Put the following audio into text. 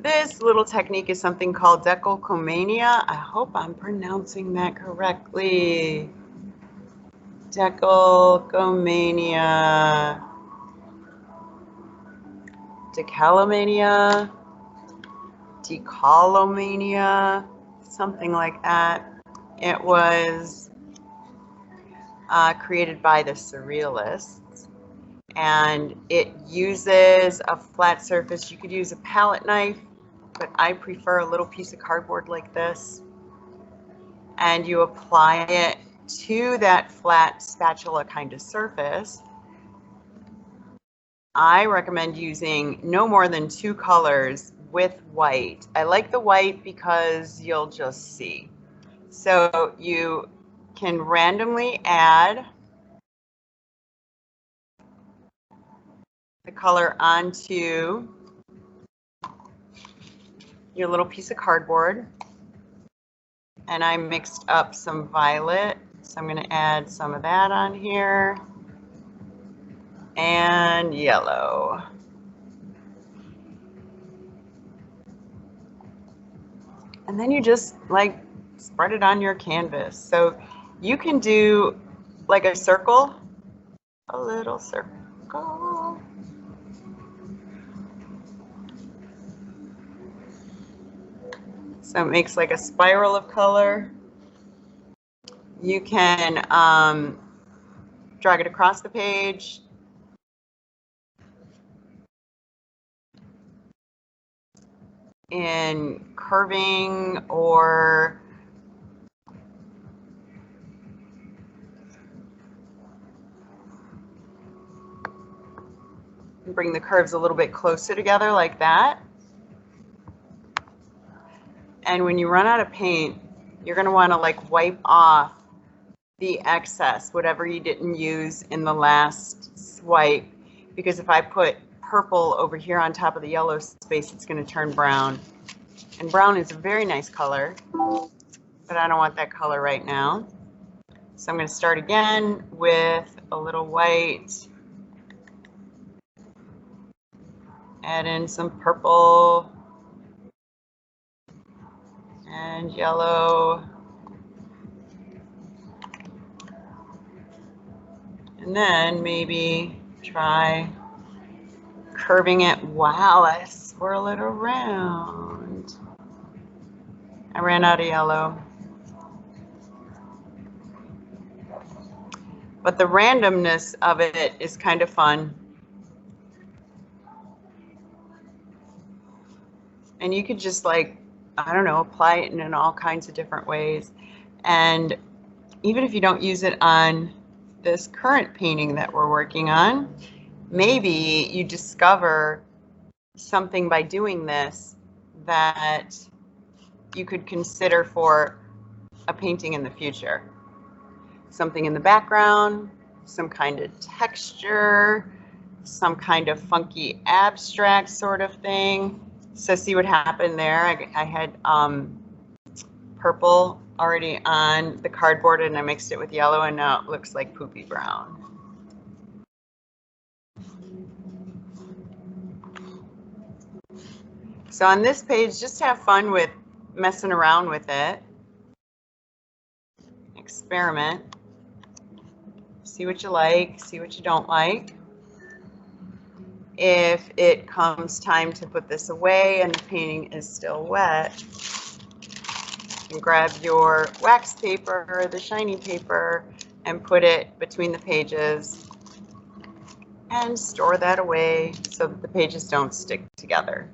this little technique is something called Decalcomania. I hope I'm pronouncing that correctly. Decalcomania. Decalcomania. Decalcomania. Something like that. It was created by the Surrealists, and it uses a flat surface. You could use a palette knife, but I prefer a little piece of cardboard like this, and you apply it to that flat spatula kind of surface. I recommend using no more than 2 colors with white. I like the white because you'll just see. So you can randomly add the color onto your little piece of cardboard. And I mixed up some violet, so I'm going to add some of that on here. And yellow. And then you just like spread it on your canvas. So you can do like a circle, a little circle. So it makes like a spiral of color. You can drag it across the page. In curving or bring the curves a little bit closer together like that. And when you run out of paint, you're going to want to like wipe off the excess, whatever you didn't use in the last swipe, because if I put purple over here on top of the yellow space, it's going to turn brown. And brown is a very nice color, but I don't want that color right now. So I'm going to start again with a little white, add in some purple and yellow, and then maybe try curving it while I swirl it around. I ran out of yellow. But the randomness of it is kind of fun. And you could just like, I don't know, apply it in all kinds of different ways. And even if you don't use it on this current painting that we're working on, maybe you discover something by doing this that you could consider for a painting in the future. Something in the background, some kind of texture, some kind of funky abstract sort of thing. So see what happened there? I had purple already on the cardboard and I mixed it with yellow, and now it looks like poopy brown. So on this page, just have fun with messing around with it. Experiment. See what you like, see what you don't like. If it comes time to put this away and the painting is still wet, you can grab your wax paper, the shiny paper, and put it between the pages and store that away so that the pages don't stick together.